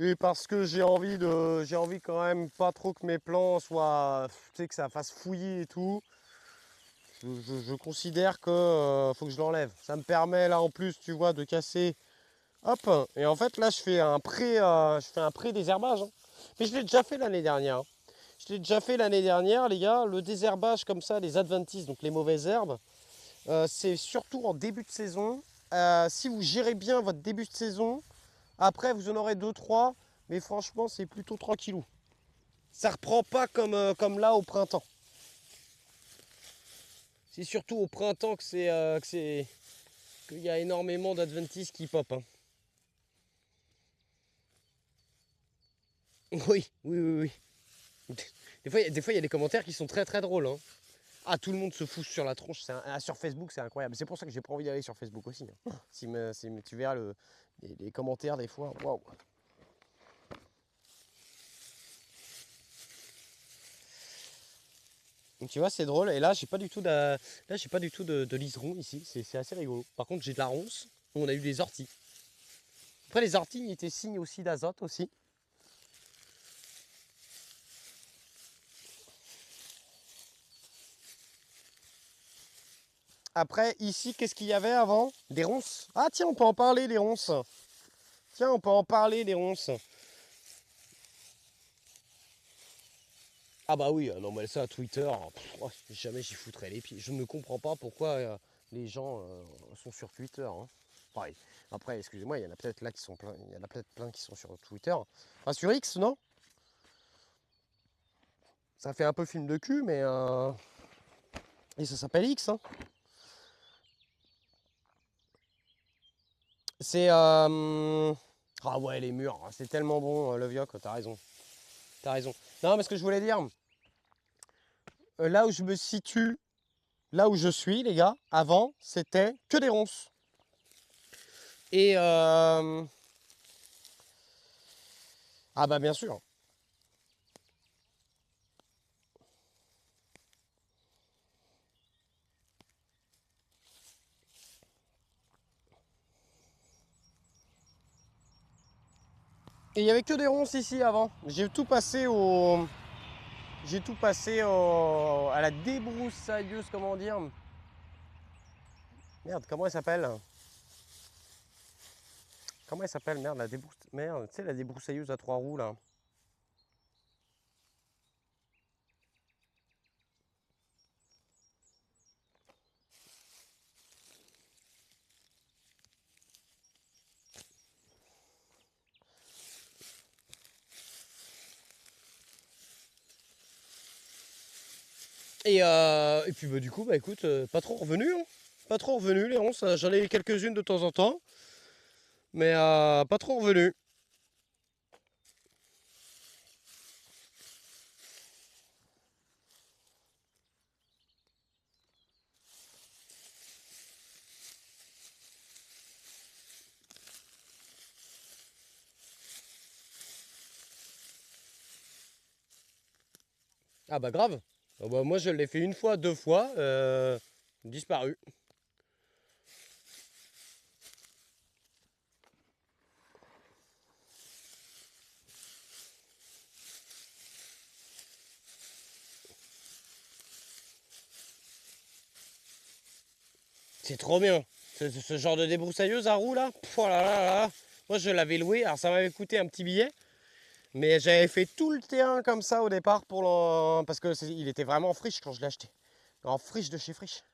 Et parce que j'ai envie quand même pas trop que mes plants soient, tu sais, que ça fasse fouillis et tout. Je considère que faut que je l'enlève. Ça me permet là en plus, tu vois, de casser. Hop. Et en fait là, je fais un pré-désherbage, hein. Mais je l'ai déjà fait l'année dernière, hein. Je l'ai déjà fait l'année dernière, les gars. Le désherbage comme ça, les adventices, donc les mauvaises herbes, c'est surtout en début de saison. Si vous gérez bien votre début de saison, après vous en aurez deux trois, mais franchement c'est plutôt tranquillou. Ça reprend pas comme là au printemps. C'est surtout au printemps qu'il y a énormément d'adventices qui pop, hein. Oui, oui, oui, oui. Des fois, il y a des commentaires qui sont très très drôles, hein. Ah, tout le monde se fout sur la tronche. Sur Facebook, c'est incroyable. C'est pour ça que j'ai pas envie d'aller sur Facebook aussi, hein. Tu verras les commentaires des fois. Waouh. Donc tu vois, c'est drôle. Et là, j'ai pas du tout de liseron ici. C'est assez rigolo. Par contre, j'ai de la ronce. On a eu des orties. Après, les orties ils étaient signes aussi d'azote aussi. Après, ici, qu'est-ce qu'il y avait avant? Des ronces. Ah tiens, on peut en parler, les ronces. Tiens, on peut en parler, les ronces. Ah bah oui, non mais ça, Twitter, ouais, jamais j'y foutrais les pieds. Je ne comprends pas pourquoi les gens sont sur Twitter, hein. Pareil. Après, excusez-moi, il y en a peut-être là qui sont plein, il y en a peut-être plein qui sont sur Twitter. Enfin, sur X, non? Ça fait un peu film de cul, mais et ça s'appelle X, hein. C'est ah ouais, les murs, c'est tellement bon, le Vioc, t'as raison. T'as raison. Non, mais ce que je voulais dire, là où je me situe, là où je suis, les gars, avant, c'était que des ronces. Et ah bah bien sûr. Et il y avait que des ronces ici avant. J'ai tout passé à la débroussailleuse, comment dire. Merde, comment elle s'appelle? Comment elle s'appelle? Merde, Merde, tu sais, la débroussailleuse à trois roues là. Et puis bah, du coup, bah écoute, pas trop revenu, hein. Pas trop revenu les ronces. J'en ai eu quelques-unes de temps en temps. Mais pas trop revenu. Ah bah grave. Ah bah, moi je l'ai fait une fois, deux fois, disparu. C'est trop bien. Ce genre de débroussailleuse à roues là. Pff, oh là là là. Moi je l'avais loué, alors ça m'avait coûté un petit billet. Mais j'avais fait tout le terrain comme ça au départ parce que il était vraiment friche quand je l'ai acheté. En friche de chez Friche.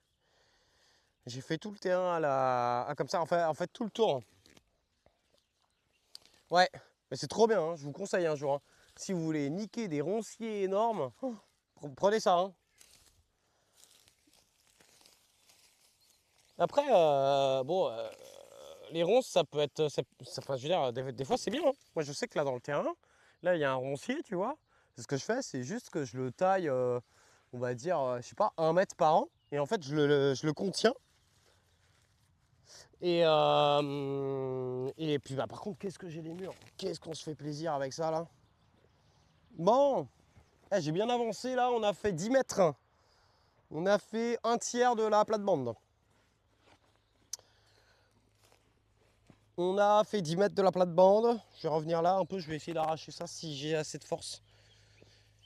J'ai fait tout le terrain comme ça, en fait tout le tour. Ouais, mais c'est trop bien, hein. Je vous conseille un jour, hein. Si vous voulez niquer des ronciers énormes, prenez ça, hein. Après, bon, les ronces, ça peut être. Enfin, je veux dire, des fois, c'est bien, hein. Moi, je sais que là, dans le terrain, là, il y a un roncier, tu vois. Ce que je fais, c'est juste que je le taille, on va dire, je sais pas, 1 mètre par an. Et en fait, je le contiens. Et puis, bah, par contre, qu'est-ce que j'ai les murs? Qu'est-ce qu'on se fait plaisir avec ça, là? Bon, j'ai bien avancé, là. On a fait 10 mètres. On a fait un tiers de la plate-bande. On a fait 10 mètres de la plate-bande. Je vais revenir là un peu, je vais essayer d'arracher ça si j'ai assez de force.